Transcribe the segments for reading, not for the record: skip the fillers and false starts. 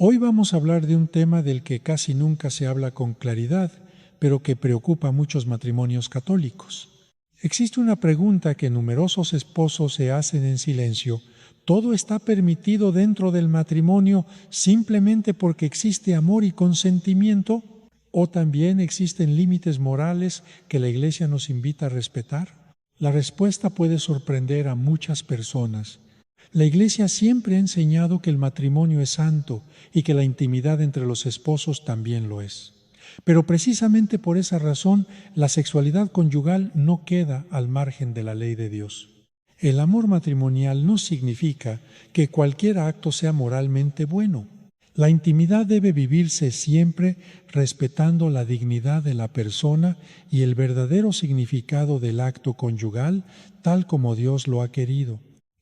Hoy vamos a hablar de un tema del que casi nunca se habla con claridad, pero que preocupa a muchos matrimonios católicos. Existe una pregunta que numerosos esposos se hacen en silencio. ¿Todo está permitido dentro del matrimonio simplemente porque existe amor y consentimiento? ¿O también existen límites morales que la Iglesia nos invita a respetar? La respuesta puede sorprender a muchas personas. La Iglesia siempre ha enseñado que el matrimonio es santo y que la intimidad entre los esposos también lo es. Pero precisamente por esa razón, la sexualidad conyugal no queda al margen de la ley de Dios. El amor matrimonial no significa que cualquier acto sea moralmente bueno. La intimidad debe vivirse siempre respetando la dignidad de la persona y el verdadero significado del acto conyugal, tal como Dios lo ha querido.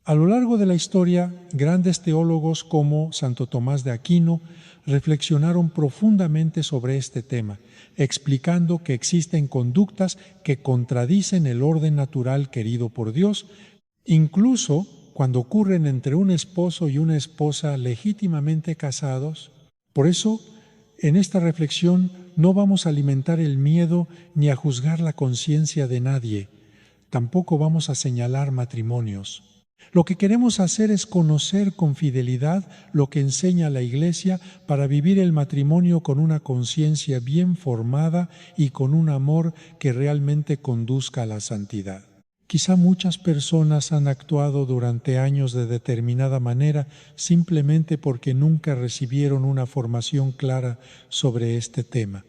A lo largo de la historia, grandes teólogos como Santo Tomás de Aquino reflexionaron profundamente sobre este tema, explicando que existen conductas que contradicen el orden natural querido por Dios, incluso cuando ocurren entre un esposo y una esposa legítimamente casados. Por eso, en esta reflexión no vamos a alimentar el miedo ni a juzgar la conciencia de nadie. Tampoco vamos a señalar matrimonios. Lo que queremos hacer es conocer con fidelidad lo que enseña la Iglesia para vivir el matrimonio con una conciencia bien formada y con un amor que realmente conduzca a la santidad. Quizá muchas personas han actuado durante años de determinada manera simplemente porque nunca recibieron una formación clara sobre este tema.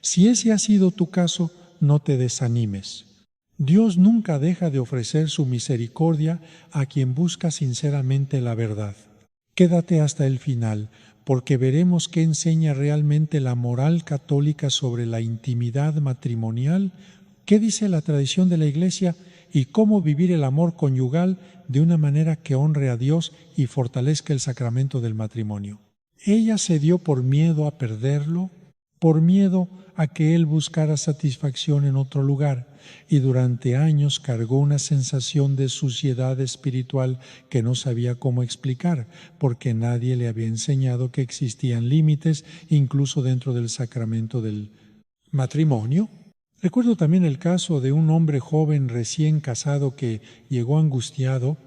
Si ese ha sido tu caso, no te desanimes. Dios nunca deja de ofrecer su misericordia a quien busca sinceramente la verdad. Quédate hasta el final, porque veremos qué enseña realmente la moral católica sobre la intimidad matrimonial, qué dice la tradición de la Iglesia y cómo vivir el amor conyugal de una manera que honre a Dios y fortalezca el sacramento del matrimonio. Ella cedió por miedo a perderlo, por miedo a que él buscara satisfacción en otro lugar, y durante años cargó una sensación de suciedad espiritual que no sabía cómo explicar, porque nadie le había enseñado que existían límites, incluso dentro del sacramento del matrimonio. Recuerdo también el caso de un hombre joven recién casado que llegó angustiado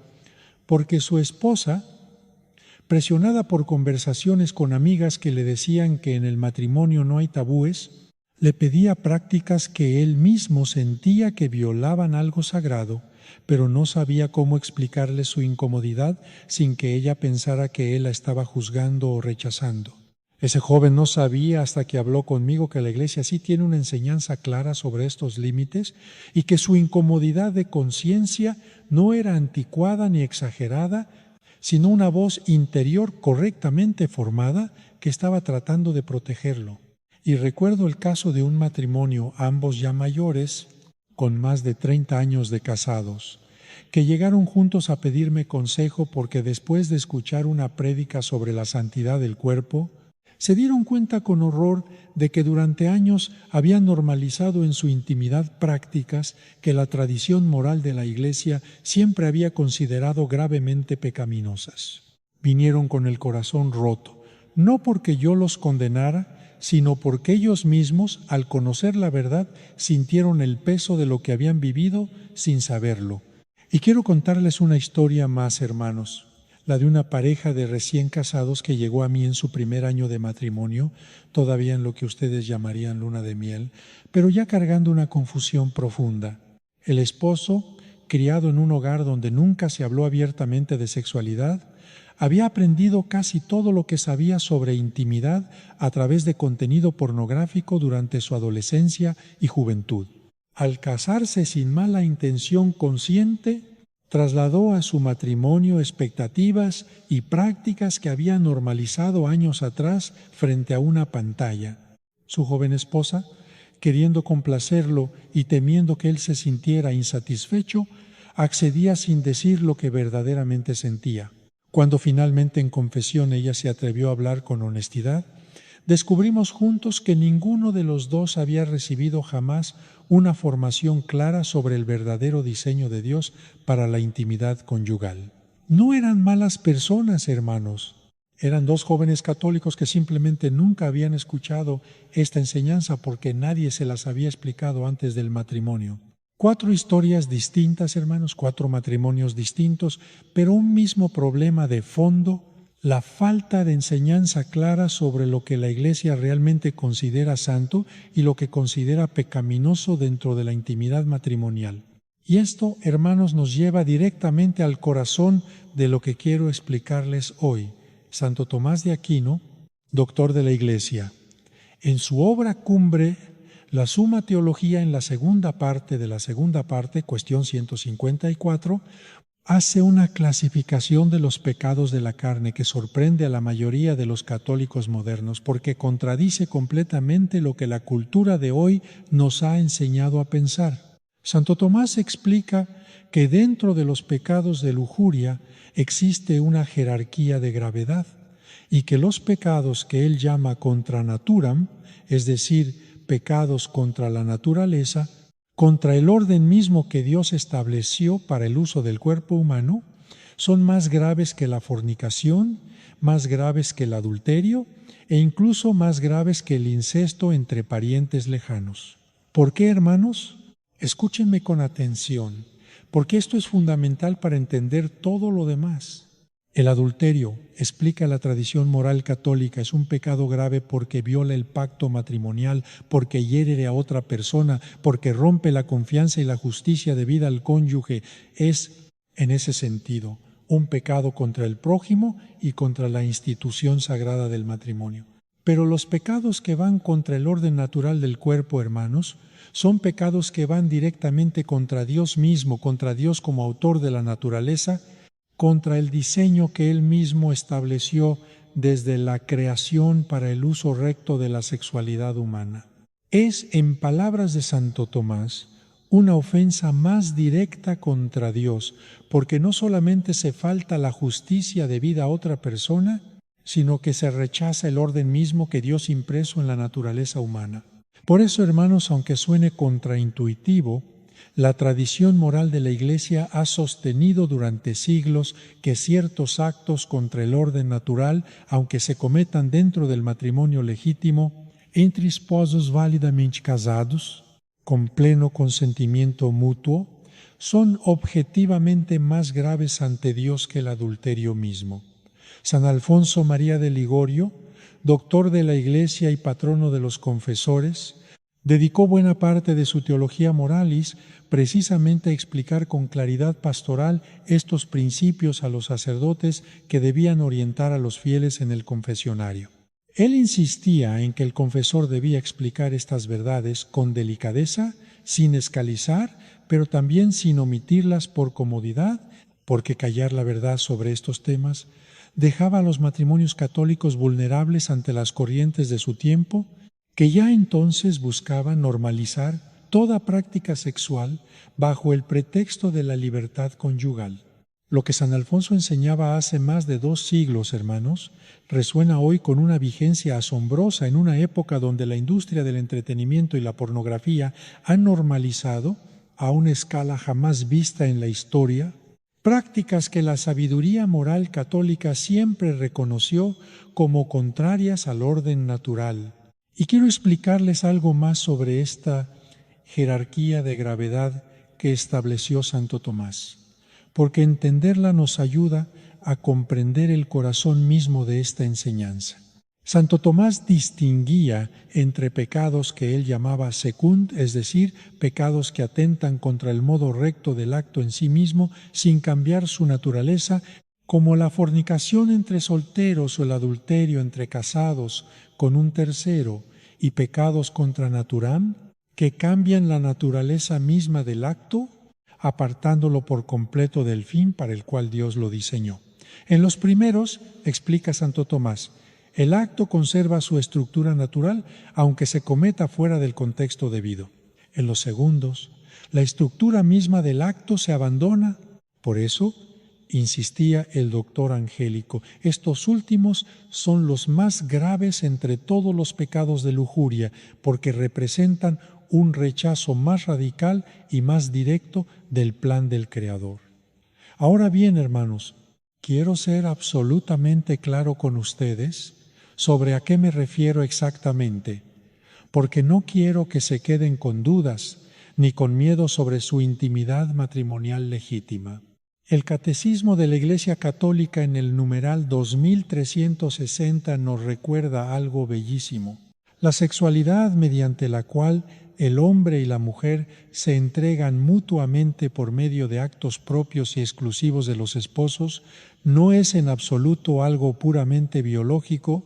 porque su esposa, presionada por conversaciones con amigas que le decían que en el matrimonio no hay tabúes, le pedía prácticas que él mismo sentía que violaban algo sagrado, pero no sabía cómo explicarle su incomodidad sin que ella pensara que él la estaba juzgando o rechazando. Ese joven no sabía hasta que habló conmigo que la Iglesia sí tiene una enseñanza clara sobre estos límites y que su incomodidad de conciencia no era anticuada ni exagerada, sino una voz interior correctamente formada que estaba tratando de protegerlo. Y recuerdo el caso de un matrimonio, ambos ya mayores, con más de 30 años de casados, que llegaron juntos a pedirme consejo porque después de escuchar una prédica sobre la santidad del cuerpo, se dieron cuenta con horror de que durante años habían normalizado en su intimidad prácticas que la tradición moral de la Iglesia siempre había considerado gravemente pecaminosas. Vinieron con el corazón roto, no porque yo los condenara, sino porque ellos mismos, al conocer la verdad, sintieron el peso de lo que habían vivido sin saberlo. Y quiero contarles una historia más, hermanos, la de una pareja de recién casados que llegó a mí en su primer año de matrimonio, todavía en lo que ustedes llamarían luna de miel, pero ya cargando una confusión profunda. El esposo, criado en un hogar donde nunca se habló abiertamente de sexualidad, había aprendido casi todo lo que sabía sobre intimidad a través de contenido pornográfico durante su adolescencia y juventud. Al casarse sin mala intención consciente, trasladó a su matrimonio expectativas y prácticas que había normalizado años atrás frente a una pantalla. Su joven esposa, queriendo complacerlo y temiendo que él se sintiera insatisfecho, accedía sin decir lo que verdaderamente sentía. Cuando finalmente en confesión ella se atrevió a hablar con honestidad, descubrimos juntos que ninguno de los dos había recibido jamás una formación clara sobre el verdadero diseño de Dios para la intimidad conyugal. No eran malas personas, hermanos. Eran dos jóvenes católicos que simplemente nunca habían escuchado esta enseñanza porque nadie se las había explicado antes del matrimonio. 4 historias distintas, hermanos, 4 matrimonios distintos, pero un mismo problema de fondo: la falta de enseñanza clara sobre lo que la Iglesia realmente considera santo y lo que considera pecaminoso dentro de la intimidad matrimonial. Y esto, hermanos, nos lleva directamente al corazón de lo que quiero explicarles hoy. Santo Tomás de Aquino, doctor de la Iglesia, en su obra cumbre, la Suma Teología, en la segunda parte, cuestión 154, hace una clasificación de los pecados de la carne que sorprende a la mayoría de los católicos modernos porque contradice completamente lo que la cultura de hoy nos ha enseñado a pensar. Santo Tomás explica que dentro de los pecados de lujuria existe una jerarquía de gravedad y que los pecados que él llama contra naturam, es decir, pecados contra la naturaleza, contra el orden mismo que Dios estableció para el uso del cuerpo humano, son más graves que la fornicación, más graves que el adulterio e incluso más graves que el incesto entre parientes lejanos. ¿Por qué, hermanos? Escúchenme con atención, porque esto es fundamental para entender todo lo demás. El adulterio, explica la tradición moral católica, es un pecado grave porque viola el pacto matrimonial, porque hiere a otra persona, porque rompe la confianza y la justicia debida al cónyuge. Es, en ese sentido, un pecado contra el prójimo y contra la institución sagrada del matrimonio. Pero los pecados que van contra el orden natural del cuerpo, hermanos, son pecados que van directamente contra Dios mismo, contra Dios como autor de la naturaleza, contra el diseño que Él mismo estableció desde la creación para el uso recto de la sexualidad humana. Es, en palabras de Santo Tomás, una ofensa más directa contra Dios, porque no solamente se falta la justicia debida a otra persona, sino que se rechaza el orden mismo que Dios impreso en la naturaleza humana. Por eso, hermanos, aunque suene contraintuitivo, la tradición moral de la Iglesia ha sostenido durante siglos que ciertos actos contra el orden natural, aunque se cometan dentro del matrimonio legítimo, entre esposos válidamente casados, con pleno consentimiento mutuo, son objetivamente más graves ante Dios que el adulterio mismo. San Alfonso María de Ligorio, doctor de la Iglesia y patrono de los confesores, dedicó buena parte de su Teología Moralis precisamente a explicar con claridad pastoral estos principios a los sacerdotes que debían orientar a los fieles en el confesionario. Él insistía en que el confesor debía explicar estas verdades con delicadeza, sin escalizar, pero también sin omitirlas por comodidad, porque callar la verdad sobre estos temas dejaba a los matrimonios católicos vulnerables ante las corrientes de su tiempo, que ya entonces buscaban normalizar toda práctica sexual bajo el pretexto de la libertad conyugal. Lo que San Alfonso enseñaba hace más de 2 siglos, hermanos, resuena hoy con una vigencia asombrosa en una época donde la industria del entretenimiento y la pornografía han normalizado, a una escala jamás vista en la historia, prácticas que la sabiduría moral católica siempre reconoció como contrarias al orden natural. Y quiero explicarles algo más sobre esta jerarquía de gravedad que estableció Santo Tomás, porque entenderla nos ayuda a comprender el corazón mismo de esta enseñanza. Santo Tomás distinguía entre pecados que él llamaba secund, es decir, pecados que atentan contra el modo recto del acto en sí mismo sin cambiar su naturaleza, como la fornicación entre solteros o el adulterio entre casados con un tercero, y pecados contra naturam, que cambian la naturaleza misma del acto, apartándolo por completo del fin para el cual Dios lo diseñó. En los primeros, explica Santo Tomás, el acto conserva su estructura natural, aunque se cometa fuera del contexto debido. En los segundos, la estructura misma del acto se abandona. Por eso, insistía el doctor Angélico, estos últimos son los más graves entre todos los pecados de lujuria, porque representan un rechazo más radical y más directo del plan del Creador. Ahora bien, hermanos, Quiero ser absolutamente claro con ustedes sobre a qué me refiero exactamente, porque no quiero que se queden con dudas ni con miedo sobre su intimidad matrimonial legítima. El Catecismo de la Iglesia Católica en el numeral 2360 nos recuerda algo bellísimo. La sexualidad mediante la cual el hombre y la mujer se entregan mutuamente por medio de actos propios y exclusivos de los esposos no es en absoluto algo puramente biológico,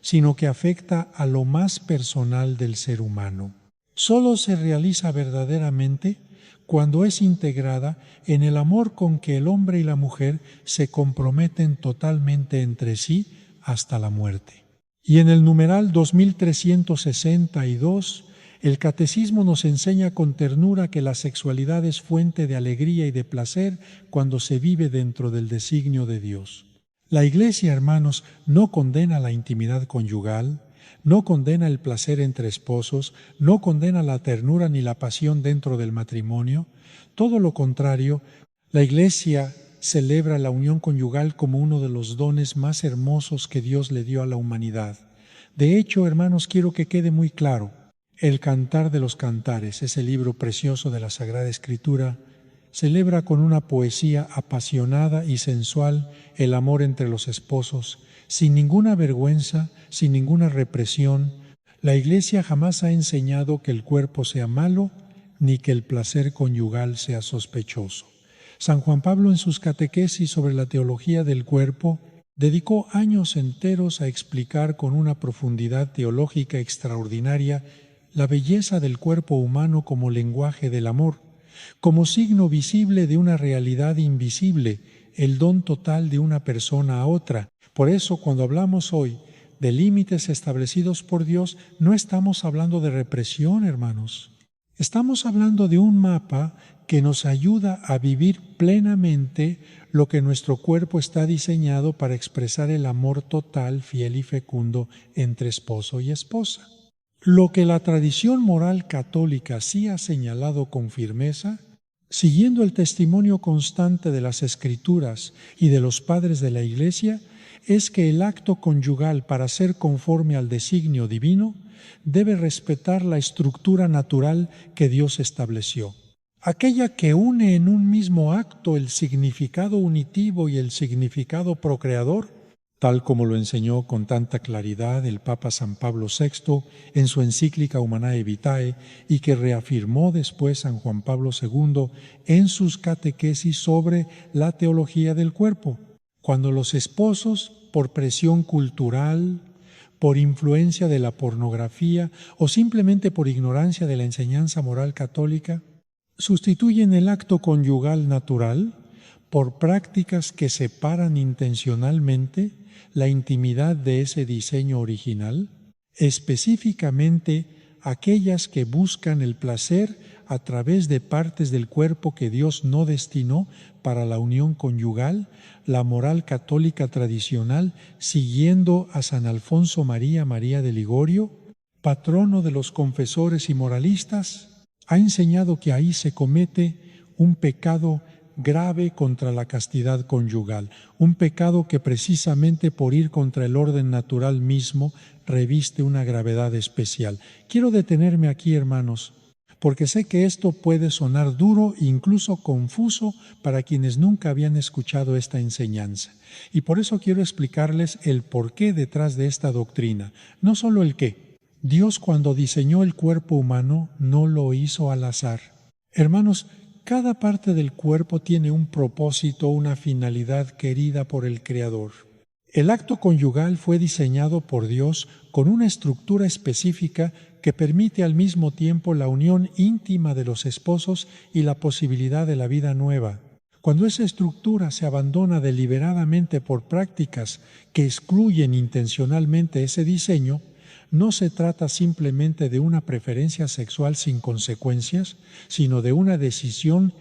sino que afecta a lo más personal del ser humano. Solo se realiza verdaderamente cuando es integrada en el amor con que el hombre y la mujer se comprometen totalmente entre sí hasta la muerte. Y en el numeral 2362, el Catecismo nos enseña con ternura que la sexualidad es fuente de alegría y de placer cuando se vive dentro del designio de Dios. La Iglesia, hermanos, no condena la intimidad conyugal, no condena el placer entre esposos, no condena la ternura ni la pasión dentro del matrimonio. Todo lo contrario, la Iglesia celebra la unión conyugal como uno de los dones más hermosos que Dios le dio a la humanidad. De hecho, hermanos, quiero que quede muy claro, el Cantar de los Cantares, ese libro precioso de la Sagrada Escritura, celebra con una poesía apasionada y sensual el amor entre los esposos, sin ninguna vergüenza, sin ninguna represión. La Iglesia jamás ha enseñado que el cuerpo sea malo, ni que el placer conyugal sea sospechoso. San Juan Pablo, en sus catequesis sobre la teología del cuerpo, dedicó años enteros a explicar con una profundidad teológica extraordinaria la belleza del cuerpo humano como lenguaje del amor, como signo visible de una realidad invisible, el don total de una persona a otra. Por eso, cuando hablamos hoy de límites establecidos por Dios, no estamos hablando de represión, hermanos. Estamos hablando de un mapa que nos ayuda a vivir plenamente lo que nuestro cuerpo está diseñado para expresar el amor total, fiel y fecundo entre esposo y esposa. Lo que la tradición moral católica sí ha señalado con firmeza, siguiendo el testimonio constante de las Escrituras y de los padres de la Iglesia, es que el acto conyugal, para ser conforme al designio divino, debe respetar la estructura natural que Dios estableció. Aquella que une en un mismo acto el significado unitivo y el significado procreador, tal como lo enseñó con tanta claridad el Papa San Pablo VI en su encíclica Humanae Vitae y que reafirmó después San Juan Pablo II en sus catequesis sobre la teología del cuerpo. Cuando los esposos, por presión cultural, por influencia de la pornografía o simplemente por ignorancia de la enseñanza moral católica, sustituyen el acto conyugal natural por prácticas que separan intencionalmente la intimidad de ese diseño original, específicamente aquellas que buscan el placer a través de partes del cuerpo que Dios no destinó para la unión conyugal, la moral católica tradicional, siguiendo a San Alfonso María de Ligorio, patrono de los confesores y moralistas, ha enseñado que ahí se comete un pecado grave contra la castidad conyugal, un pecado que precisamente por ir contra el orden natural mismo reviste una gravedad especial. Quiero detenerme aquí, hermanos, porque sé que esto puede sonar duro e incluso confuso para quienes nunca habían escuchado esta enseñanza. Y por eso quiero explicarles el porqué detrás de esta doctrina, no solo el qué. Dios, cuando diseñó el cuerpo humano, no lo hizo al azar. Hermanos, cada parte del cuerpo tiene un propósito, una finalidad querida por el Creador. El acto conyugal fue diseñado por Dios con una estructura específica que permite al mismo tiempo la unión íntima de los esposos y la posibilidad de la vida nueva. Cuando esa estructura se abandona deliberadamente por prácticas que excluyen intencionalmente ese diseño, no se trata simplemente de una preferencia sexual sin consecuencias, sino de una decisión,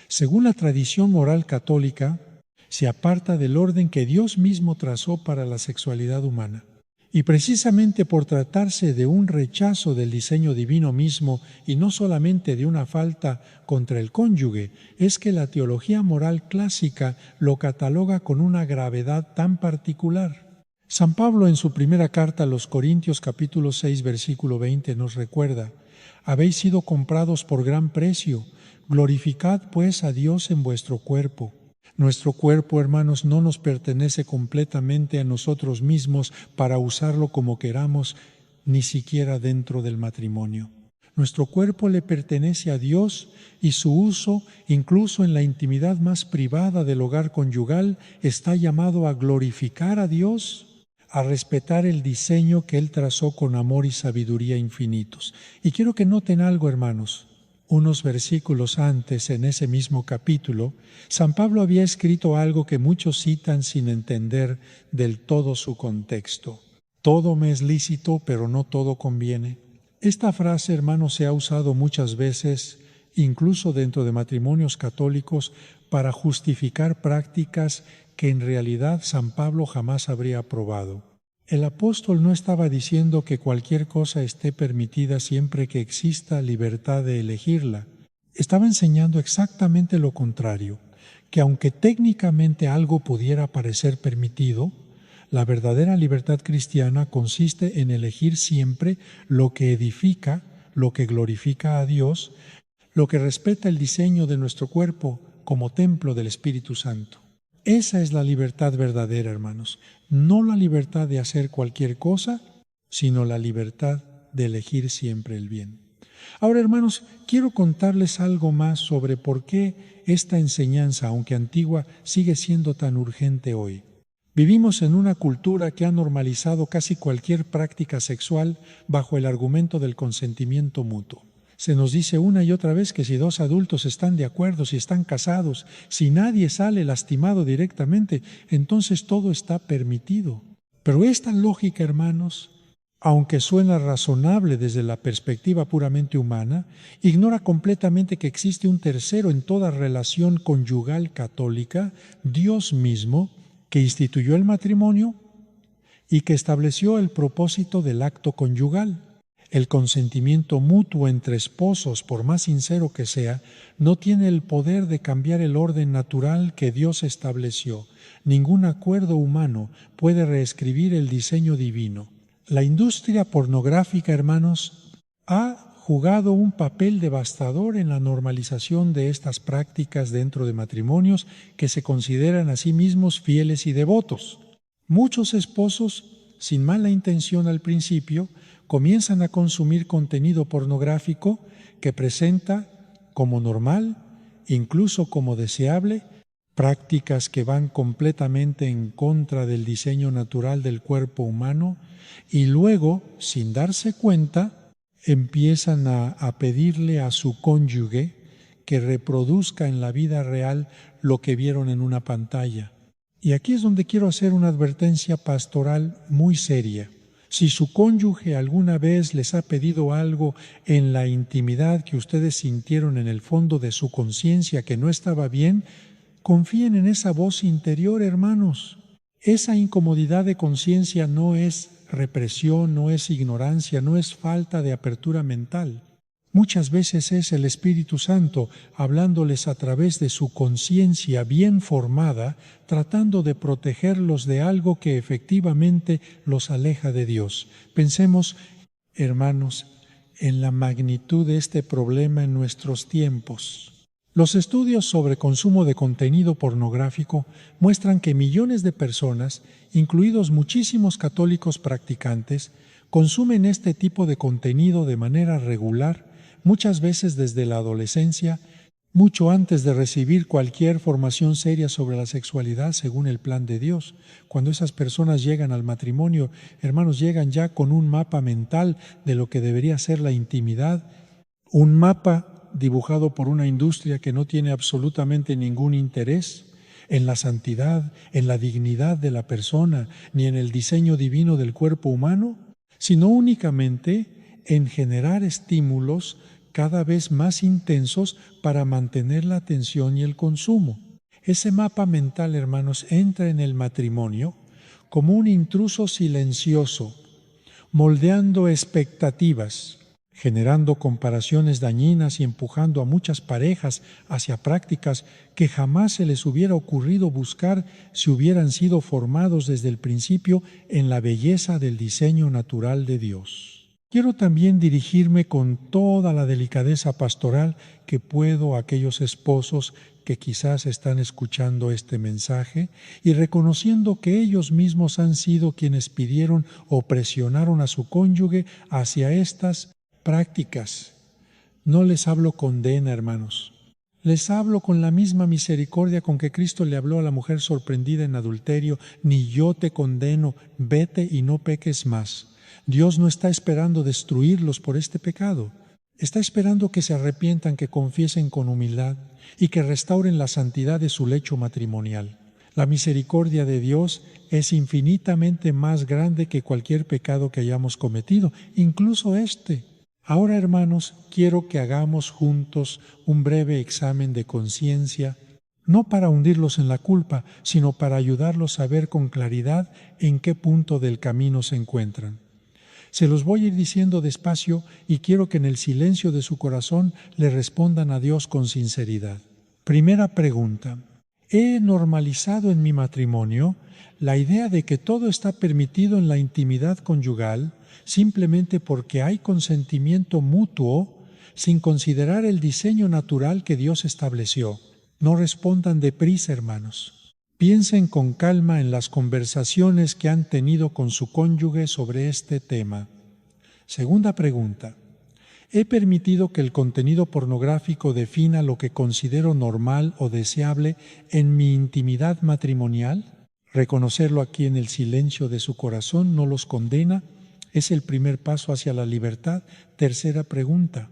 según la tradición moral católica, se aparta del orden que Dios mismo trazó para la sexualidad humana. Y precisamente por tratarse de un rechazo del diseño divino mismo y no solamente de una falta contra el cónyuge, es que la teología moral clásica lo cataloga con una gravedad tan particular. San Pablo en su primera carta a los Corintios capítulo 6 versículo 20 nos recuerda: habéis sido comprados por gran precio, glorificad pues a Dios en vuestro cuerpo. Nuestro cuerpo, hermanos, no nos pertenece completamente a nosotros mismos para usarlo como queramos, ni siquiera dentro del matrimonio. Nuestro cuerpo le pertenece a Dios y su uso, incluso en la intimidad más privada del hogar conyugal, está llamado a glorificar a Dios, a respetar el diseño que Él trazó con amor y sabiduría infinitos. Y quiero que noten algo, hermanos. Unos versículos antes, en ese mismo capítulo, San Pablo había escrito algo que muchos citan sin entender del todo su contexto. Todo me es lícito, pero no todo conviene. Esta frase, hermanos, se ha usado muchas veces, incluso dentro de matrimonios católicos, para justificar prácticas que en realidad San Pablo jamás habría aprobado. El apóstol no estaba diciendo que cualquier cosa esté permitida siempre que exista libertad de elegirla. Estaba enseñando exactamente lo contrario, que aunque técnicamente algo pudiera parecer permitido, la verdadera libertad cristiana consiste en elegir siempre lo que edifica, lo que glorifica a Dios, lo que respeta el diseño de nuestro cuerpo como templo del Espíritu Santo. Esa es la libertad verdadera, hermanos. No la libertad de hacer cualquier cosa, sino la libertad de elegir siempre el bien. Ahora, hermanos, quiero contarles algo más sobre por qué esta enseñanza, aunque antigua, sigue siendo tan urgente hoy. Vivimos en una cultura que ha normalizado casi cualquier práctica sexual bajo el argumento del consentimiento mutuo. Se nos dice una y otra vez que si dos adultos están de acuerdo, si están casados, si nadie sale lastimado directamente, entonces todo está permitido. Pero esta lógica, hermanos, aunque suena razonable desde la perspectiva puramente humana, ignora completamente que existe un tercero en toda relación conyugal católica, Dios mismo, que instituyó el matrimonio y que estableció el propósito del acto conyugal. El consentimiento mutuo entre esposos, por más sincero que sea, no tiene el poder de cambiar el orden natural que Dios estableció. Ningún acuerdo humano puede reescribir el diseño divino. La industria pornográfica, hermanos, ha jugado un papel devastador en la normalización de estas prácticas dentro de matrimonios que se consideran a sí mismos fieles y devotos. Muchos esposos, sin mala intención al principio, comienzan a consumir contenido pornográfico que presenta como normal, incluso como deseable, prácticas que van completamente en contra del diseño natural del cuerpo humano y luego, sin darse cuenta, empiezan a pedirle a su cónyuge que reproduzca en la vida real lo que vieron en una pantalla. Y aquí es donde quiero hacer una advertencia pastoral muy seria. Si su cónyuge alguna vez les ha pedido algo en la intimidad que ustedes sintieron en el fondo de su conciencia que no estaba bien, confíen en esa voz interior, hermanos. Esa incomodidad de conciencia no es represión, no es ignorancia, no es falta de apertura mental. Muchas veces es el Espíritu Santo hablándoles a través de su conciencia bien formada, tratando de protegerlos de algo que efectivamente los aleja de Dios. Pensemos, hermanos, en la magnitud de este problema en nuestros tiempos. Los estudios sobre consumo de contenido pornográfico muestran que millones de personas, incluidos muchísimos católicos practicantes, consumen este tipo de contenido de manera regular, muchas veces desde la adolescencia, mucho antes de recibir cualquier formación seria sobre la sexualidad según el plan de Dios. Cuando esas personas llegan al matrimonio, hermanos, llegan ya con un mapa mental de lo que debería ser la intimidad, un mapa dibujado por una industria que no tiene absolutamente ningún interés en la santidad, en la dignidad de la persona, ni en el diseño divino del cuerpo humano, sino únicamente en generar estímulos cada vez más intensos para mantener la atención y el consumo. Ese mapa mental, hermanos, entra en el matrimonio como un intruso silencioso, moldeando expectativas, generando comparaciones dañinas y empujando a muchas parejas hacia prácticas que jamás se les hubiera ocurrido buscar si hubieran sido formados desde el principio en la belleza del diseño natural de Dios. Quiero también dirigirme con toda la delicadeza pastoral que puedo a aquellos esposos que quizás están escuchando este mensaje y reconociendo que ellos mismos han sido quienes pidieron o presionaron a su cónyuge hacia estas prácticas. No les hablo condena, hermanos. Les hablo con la misma misericordia con que Cristo le habló a la mujer sorprendida en adulterio: ni yo te condeno, vete y no peques más. Dios no está esperando destruirlos por este pecado. Está esperando que se arrepientan, que confiesen con humildad y que restauren la santidad de su lecho matrimonial. La misericordia de Dios es infinitamente más grande que cualquier pecado que hayamos cometido, incluso este. Ahora, hermanos, quiero que hagamos juntos un breve examen de conciencia, no para hundirlos en la culpa, sino para ayudarlos a ver con claridad en qué punto del camino se encuentran. Se los voy a ir diciendo despacio y quiero que en el silencio de su corazón le respondan a Dios con sinceridad. Primera pregunta: ¿he normalizado en mi matrimonio la idea de que todo está permitido en la intimidad conyugal simplemente porque hay consentimiento mutuo, sin considerar el diseño natural que Dios estableció? No respondan deprisa, hermanos. Piensen con calma en las conversaciones que han tenido con su cónyuge sobre este tema. Segunda pregunta: ¿he permitido que el contenido pornográfico defina lo que considero normal o deseable en mi intimidad matrimonial? Reconocerlo aquí en el silencio de su corazón no los condena, es el primer paso hacia la libertad. Tercera pregunta: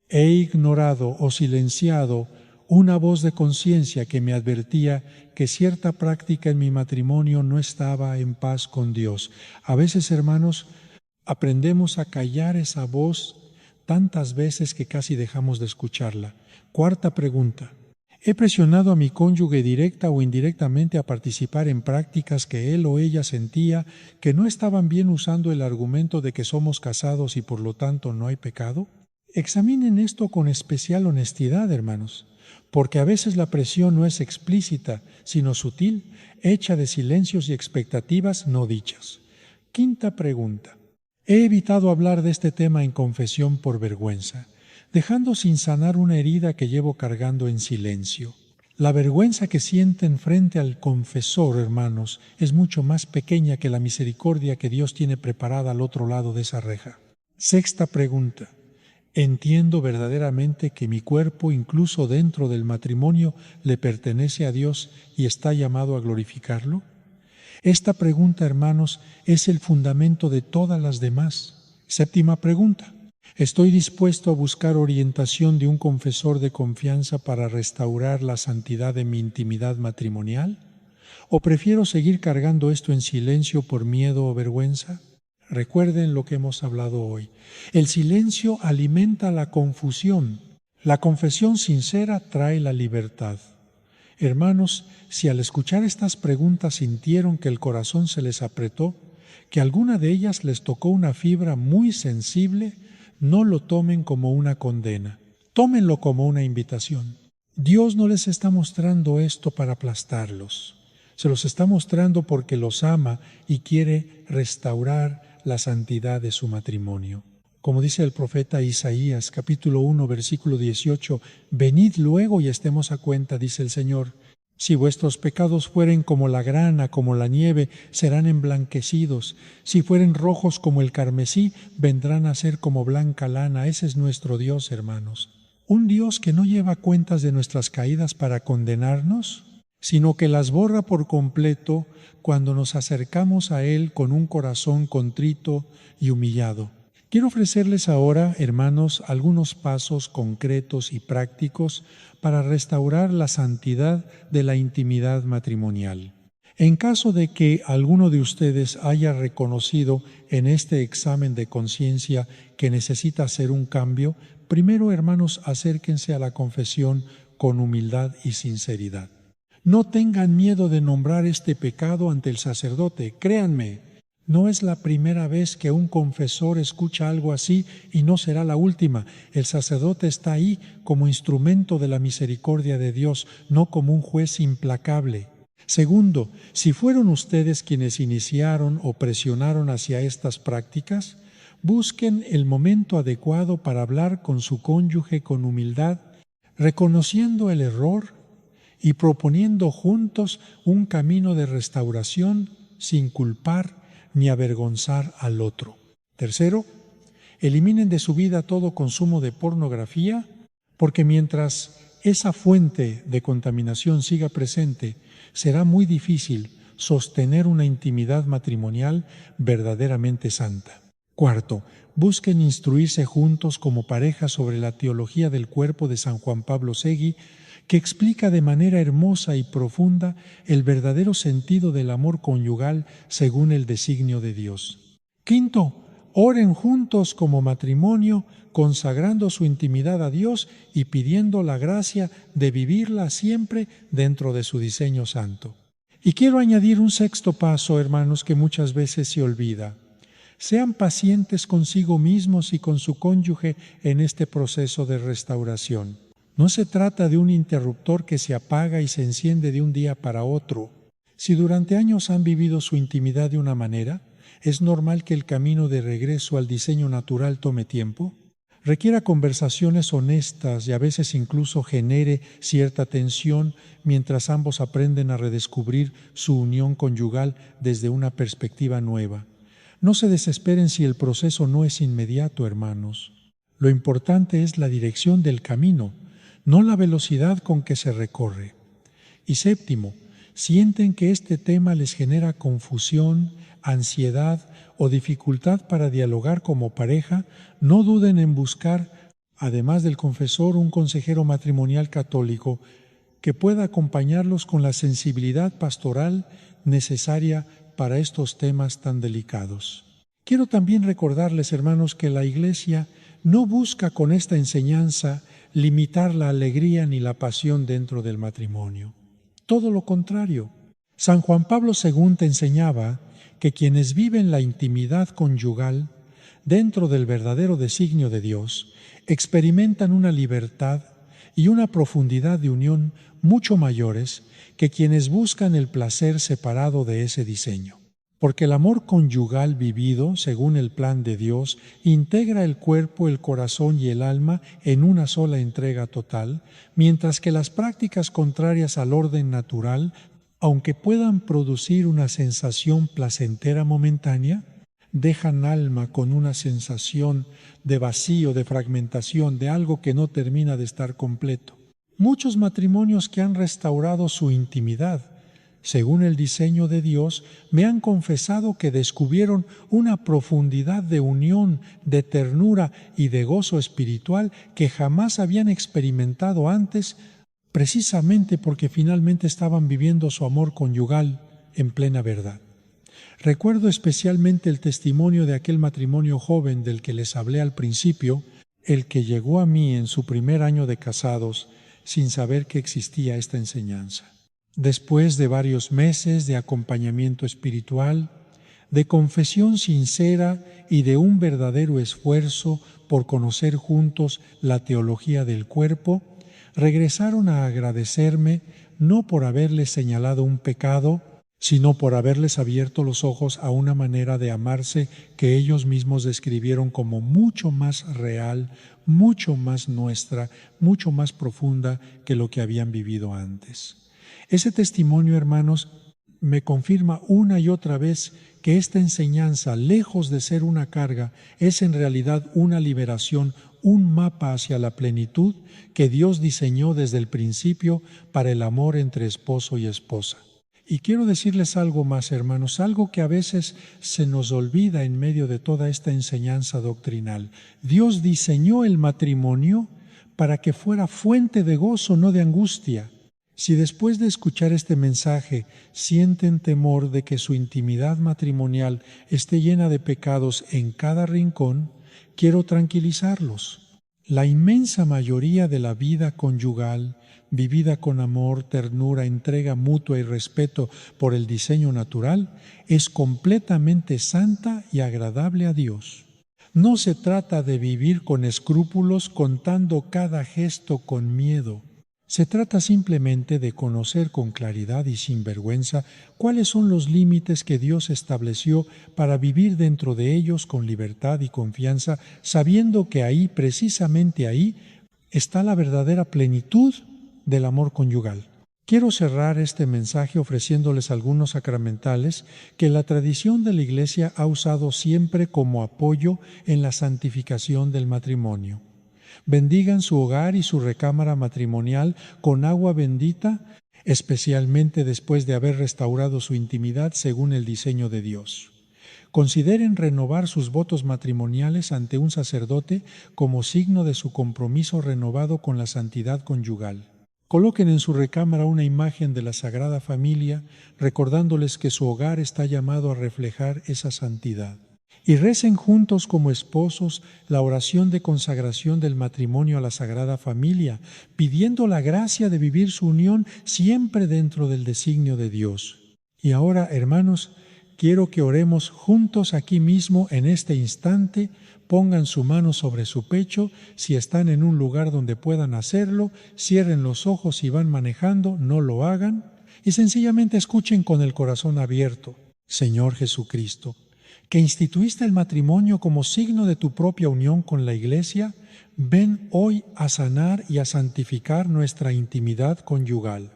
¿he ignorado o silenciado una voz de conciencia que me advertía que cierta práctica en mi matrimonio no estaba en paz con Dios? A veces, hermanos, aprendemos a callar esa voz tantas veces que casi dejamos de escucharla. Cuarta pregunta: ¿he presionado a mi cónyuge directa o indirectamente a participar en prácticas que él o ella sentía que no estaban bien, usando el argumento de que somos casados y por lo tanto no hay pecado? Examinen esto con especial honestidad, hermanos, porque a veces la presión no es explícita, sino sutil, hecha de silencios y expectativas no dichas. Quinta pregunta: he evitado hablar de este tema en confesión por vergüenza, dejando sin sanar una herida que llevo cargando en silencio. La vergüenza que sienten frente al confesor, hermanos, es mucho más pequeña que la misericordia que Dios tiene preparada al otro lado de esa reja. Sexta pregunta: ¿entiendo verdaderamente que mi cuerpo, incluso dentro del matrimonio, le pertenece a Dios y está llamado a glorificarlo? Esta pregunta, hermanos, es el fundamento de todas las demás. Séptima pregunta: ¿estoy dispuesto a buscar orientación de un confesor de confianza para restaurar la santidad de mi intimidad matrimonial? ¿O prefiero seguir cargando esto en silencio por miedo o vergüenza? Recuerden lo que hemos hablado hoy. El silencio alimenta la confusión. La confesión sincera trae la libertad. Hermanos, si al escuchar estas preguntas sintieron que el corazón se les apretó, que alguna de ellas les tocó una fibra muy sensible, no lo tomen como una condena. Tómenlo como una invitación. Dios no les está mostrando esto para aplastarlos. Se los está mostrando porque los ama y quiere restaurar la santidad de su matrimonio. Como dice el profeta Isaías, capítulo 1, versículo 18, «Venid luego y estemos a cuenta, dice el Señor. Si vuestros pecados fueren como la grana, como la nieve, serán emblanquecidos. Si fueren rojos como el carmesí, vendrán a ser como blanca lana». Ese es nuestro Dios, hermanos. Un Dios que no lleva cuentas de nuestras caídas para condenarnos, sino que las borra por completo cuando nos acercamos a Él con un corazón contrito y humillado. Quiero ofrecerles ahora, hermanos, algunos pasos concretos y prácticos para restaurar la santidad de la intimidad matrimonial. En caso de que alguno de ustedes haya reconocido en este examen de conciencia que necesita hacer un cambio, primero, hermanos, acérquense a la confesión con humildad y sinceridad. No tengan miedo de nombrar este pecado ante el sacerdote. Créanme, no es la primera vez que un confesor escucha algo así y no será la última. El sacerdote está ahí como instrumento de la misericordia de Dios, no como un juez implacable. Segundo, si fueron ustedes quienes iniciaron o presionaron hacia estas prácticas, busquen el momento adecuado para hablar con su cónyuge con humildad, reconociendo el error y proponiendo juntos un camino de restauración sin culpar ni avergonzar al otro. Tercero, eliminen de su vida todo consumo de pornografía, porque mientras esa fuente de contaminación siga presente, será muy difícil sostener una intimidad matrimonial verdaderamente santa. Cuarto, busquen instruirse juntos como pareja sobre la teología del cuerpo de San Juan Pablo Seguí, que explica de manera hermosa y profunda el verdadero sentido del amor conyugal según el designio de Dios. Quinto, oren juntos como matrimonio, consagrando su intimidad a Dios y pidiendo la gracia de vivirla siempre dentro de su diseño santo. Y quiero añadir un sexto paso, hermanos, que muchas veces se olvida. Sean pacientes consigo mismos y con su cónyuge en este proceso de restauración. No se trata de un interruptor que se apaga y se enciende de un día para otro. Si durante años han vivido su intimidad de una manera, ¿es normal que el camino de regreso al diseño natural tome tiempo? Requiera conversaciones honestas y a veces incluso genere cierta tensión mientras ambos aprenden a redescubrir su unión conyugal desde una perspectiva nueva. No se desesperen si el proceso no es inmediato, hermanos. Lo importante es la dirección del camino, no la velocidad con que se recorre. Y séptimo, sienten que este tema les genera confusión, ansiedad o dificultad para dialogar como pareja, no duden en buscar, además del confesor, un consejero matrimonial católico que pueda acompañarlos con la sensibilidad pastoral necesaria para estos temas tan delicados. Quiero también recordarles, hermanos, que la Iglesia no busca con esta enseñanza limitar la alegría ni la pasión dentro del matrimonio. Todo lo contrario. San Juan Pablo II te enseñaba que quienes viven la intimidad conyugal dentro del verdadero designio de Dios experimentan una libertad y una profundidad de unión mucho mayores que quienes buscan el placer separado de ese diseño. Porque el amor conyugal vivido, según el plan de Dios, integra el cuerpo, el corazón y el alma en una sola entrega total, mientras que las prácticas contrarias al orden natural, aunque puedan producir una sensación placentera momentánea, dejan alma con una sensación de vacío, de fragmentación, de algo que no termina de estar completo. Muchos matrimonios que han restaurado su intimidad, según el diseño de Dios, me han confesado que descubrieron una profundidad de unión, de ternura y de gozo espiritual que jamás habían experimentado antes, precisamente porque finalmente estaban viviendo su amor conyugal en plena verdad. Recuerdo especialmente el testimonio de aquel matrimonio joven del que les hablé al principio, el que llegó a mí en su primer año de casados sin saber que existía esta enseñanza. Después de varios meses de acompañamiento espiritual, de confesión sincera y de un verdadero esfuerzo por conocer juntos la teología del cuerpo, regresaron a agradecerme no por haberles señalado un pecado, sino por haberles abierto los ojos a una manera de amarse que ellos mismos describieron como mucho más real, mucho más nuestra, mucho más profunda que lo que habían vivido antes. Ese testimonio, hermanos, me confirma una y otra vez que esta enseñanza, lejos de ser una carga, es en realidad una liberación, un mapa hacia la plenitud que Dios diseñó desde el principio para el amor entre esposo y esposa. Y quiero decirles algo más, hermanos, algo que a veces se nos olvida en medio de toda esta enseñanza doctrinal. Dios diseñó el matrimonio para que fuera fuente de gozo, no de angustia. Si después de escuchar este mensaje sienten temor de que su intimidad matrimonial esté llena de pecados en cada rincón, quiero tranquilizarlos. La inmensa mayoría de la vida conyugal, vivida con amor, ternura, entrega mutua y respeto por el diseño natural, es completamente santa y agradable a Dios. No se trata de vivir con escrúpulos, contando cada gesto con miedo. Se trata simplemente de conocer con claridad y sin vergüenza cuáles son los límites que Dios estableció para vivir dentro de ellos con libertad y confianza, sabiendo que ahí, precisamente ahí, está la verdadera plenitud del amor conyugal. Quiero cerrar este mensaje ofreciéndoles algunos sacramentales que la tradición de la Iglesia ha usado siempre como apoyo en la santificación del matrimonio. Bendigan su hogar y su recámara matrimonial con agua bendita, especialmente después de haber restaurado su intimidad según el diseño de Dios. Consideren renovar sus votos matrimoniales ante un sacerdote como signo de su compromiso renovado con la santidad conyugal. Coloquen en su recámara una imagen de la Sagrada Familia, recordándoles que su hogar está llamado a reflejar esa santidad. Y recen juntos como esposos la oración de consagración del matrimonio a la Sagrada Familia, pidiendo la gracia de vivir su unión siempre dentro del designio de Dios. Y ahora, hermanos, quiero que oremos juntos aquí mismo en este instante. Pongan su mano sobre su pecho, si están en un lugar donde puedan hacerlo, cierren los ojos si van manejando, no lo hagan, y sencillamente escuchen con el corazón abierto. Señor Jesucristo, que instituiste el matrimonio como signo de tu propia unión con la Iglesia, ven hoy a sanar y a santificar nuestra intimidad conyugal.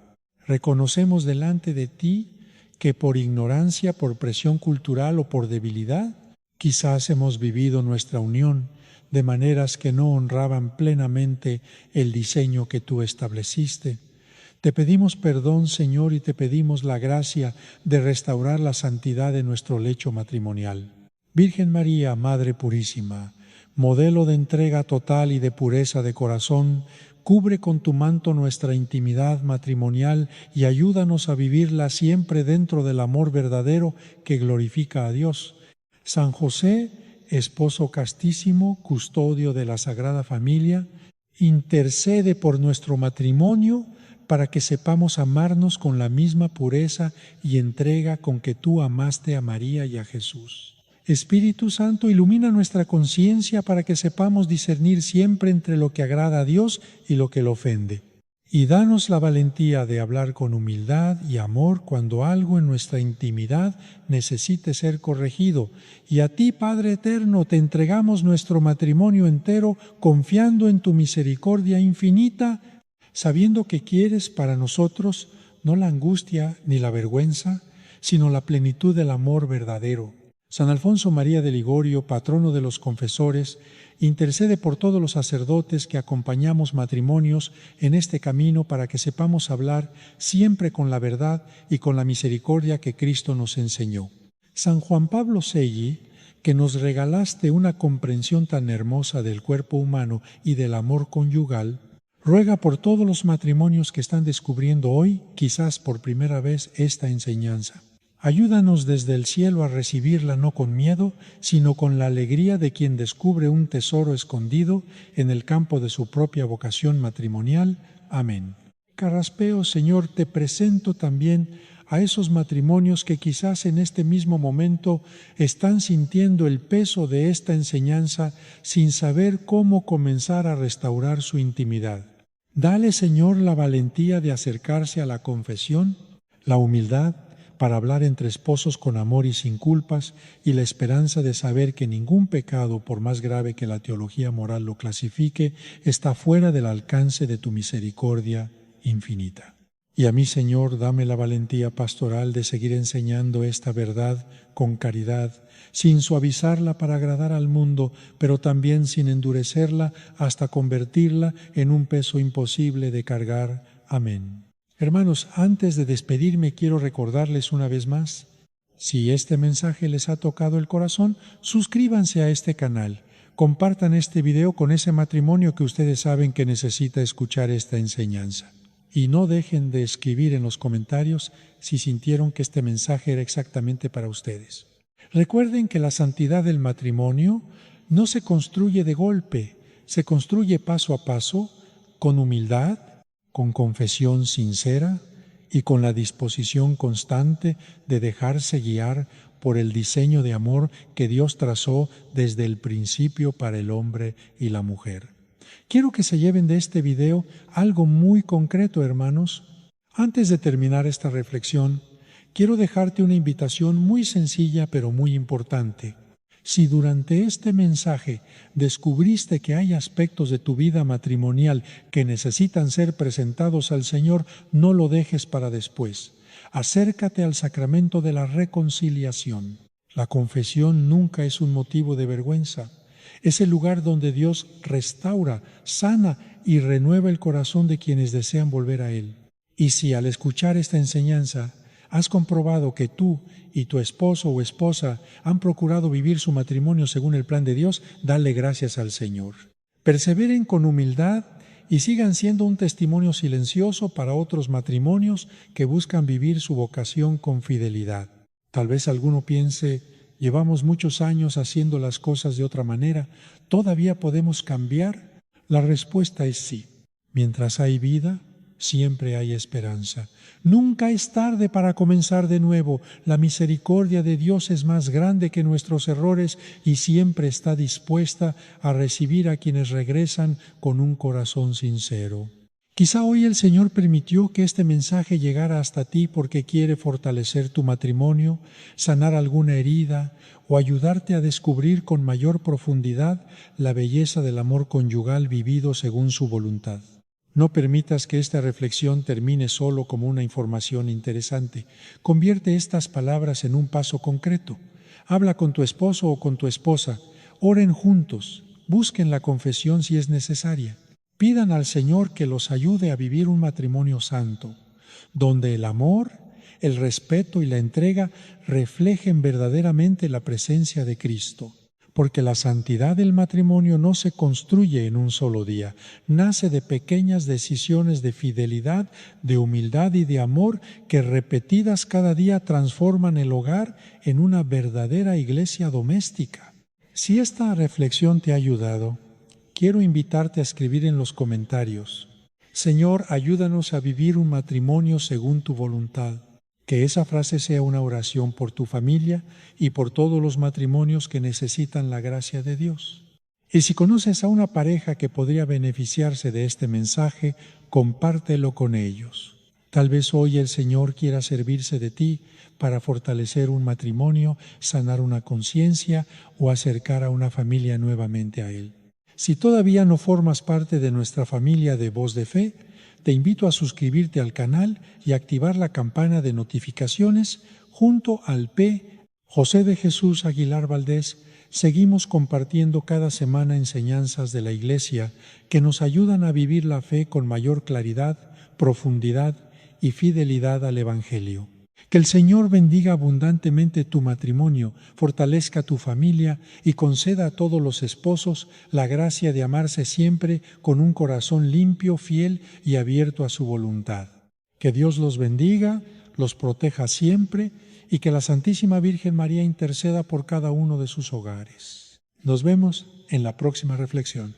Reconocemos delante de ti que por ignorancia, por presión cultural o por debilidad, quizás hemos vivido nuestra unión de maneras que no honraban plenamente el diseño que tú estableciste. Te pedimos perdón, Señor, y te pedimos la gracia de restaurar la santidad de nuestro lecho matrimonial. Virgen María, Madre Purísima, modelo de entrega total y de pureza de corazón, cubre con tu manto nuestra intimidad matrimonial y ayúdanos a vivirla siempre dentro del amor verdadero que glorifica a Dios. San José, esposo castísimo, custodio de la Sagrada Familia, intercede por nuestro matrimonio para que sepamos amarnos con la misma pureza y entrega con que tú amaste a María y a Jesús. Espíritu Santo, ilumina nuestra conciencia para que sepamos discernir siempre entre lo que agrada a Dios y lo que lo ofende. Y danos la valentía de hablar con humildad y amor cuando algo en nuestra intimidad necesite ser corregido. Y a ti, Padre eterno, te entregamos nuestro matrimonio entero, confiando en tu misericordia infinita, sabiendo que quieres para nosotros no la angustia ni la vergüenza, sino la plenitud del amor verdadero. San Alfonso María de Ligorio, patrono de los confesores, intercede por todos los sacerdotes que acompañamos matrimonios en este camino para que sepamos hablar siempre con la verdad y con la misericordia que Cristo nos enseñó. San Juan Pablo II, que nos regalaste una comprensión tan hermosa del cuerpo humano y del amor conyugal, ruega por todos los matrimonios que están descubriendo hoy, quizás por primera vez, esta enseñanza. Ayúdanos desde el cielo a recibirla no con miedo, sino con la alegría de quien descubre un tesoro escondido en el campo de su propia vocación matrimonial. Amén. Carraspeo, Señor, te presento también a esos matrimonios que quizás en este mismo momento están sintiendo el peso de esta enseñanza sin saber cómo comenzar a restaurar su intimidad. Dale, Señor, la valentía de acercarse a la confesión, la humildad para hablar entre esposos con amor y sin culpas, y la esperanza de saber que ningún pecado, por más grave que la teología moral lo clasifique, está fuera del alcance de tu misericordia infinita. Y a mí, Señor, dame la valentía pastoral de seguir enseñando esta verdad con caridad, sin suavizarla para agradar al mundo, pero también sin endurecerla hasta convertirla en un peso imposible de cargar. Amén. Hermanos, antes de despedirme quiero recordarles una vez más, si este mensaje les ha tocado el corazón, suscríbanse a este canal, compartan este video con ese matrimonio que ustedes saben que necesita escuchar esta enseñanza. Y no dejen de escribir en los comentarios si sintieron que este mensaje era exactamente para ustedes. Recuerden que la santidad del matrimonio no se construye de golpe, se construye paso a paso, con humildad, con confesión sincera y con la disposición constante de dejarse guiar por el diseño de amor que Dios trazó desde el principio para el hombre y la mujer. Quiero que se lleven de este video algo muy concreto, hermanos. Antes de terminar esta reflexión, quiero dejarte una invitación muy sencilla pero muy importante. Si durante este mensaje descubriste que hay aspectos de tu vida matrimonial que necesitan ser presentados al Señor, no lo dejes para después. Acércate al sacramento de la reconciliación. La confesión nunca es un motivo de vergüenza. Es el lugar donde Dios restaura, sana y renueva el corazón de quienes desean volver a Él. Y si al escuchar esta enseñanza has comprobado que tú y tu esposo o esposa han procurado vivir su matrimonio según el plan de Dios, dale gracias al Señor. Perseveren con humildad y sigan siendo un testimonio silencioso para otros matrimonios que buscan vivir su vocación con fidelidad. Tal vez alguno piense, llevamos muchos años haciendo las cosas de otra manera, ¿todavía podemos cambiar? La respuesta es sí. Mientras hay vida, siempre hay esperanza. Nunca es tarde para comenzar de nuevo. La misericordia de Dios es más grande que nuestros errores y siempre está dispuesta a recibir a quienes regresan con un corazón sincero. Quizá hoy el Señor permitió que este mensaje llegara hasta ti porque quiere fortalecer tu matrimonio, sanar alguna herida o ayudarte a descubrir con mayor profundidad la belleza del amor conyugal vivido según su voluntad. No permitas que esta reflexión termine solo como una información interesante. Convierte estas palabras en un paso concreto. Habla con tu esposo o con tu esposa. Oren juntos. Busquen la confesión si es necesaria. Pidan al Señor que los ayude a vivir un matrimonio santo, donde el amor, el respeto y la entrega reflejen verdaderamente la presencia de Cristo. Porque la santidad del matrimonio no se construye en un solo día, nace de pequeñas decisiones de fidelidad, de humildad y de amor que repetidas cada día transforman el hogar en una verdadera iglesia doméstica. Si esta reflexión te ha ayudado, quiero invitarte a escribir en los comentarios: Señor, ayúdanos a vivir un matrimonio según tu voluntad. Que esa frase sea una oración por tu familia y por todos los matrimonios que necesitan la gracia de Dios. Y si conoces a una pareja que podría beneficiarse de este mensaje, compártelo con ellos. Tal vez hoy el Señor quiera servirse de ti para fortalecer un matrimonio, sanar una conciencia o acercar a una familia nuevamente a Él. Si todavía no formas parte de nuestra familia de Voz de Fe, te invito a suscribirte al canal y activar la campana de notificaciones. Junto al P. José de Jesús Aguilar Valdés, seguimos compartiendo cada semana enseñanzas de la Iglesia que nos ayudan a vivir la fe con mayor claridad, profundidad y fidelidad al Evangelio. Que el Señor bendiga abundantemente tu matrimonio, fortalezca tu familia y conceda a todos los esposos la gracia de amarse siempre con un corazón limpio, fiel y abierto a su voluntad. Que Dios los bendiga, los proteja siempre y que la Santísima Virgen María interceda por cada uno de sus hogares. Nos vemos en la próxima reflexión.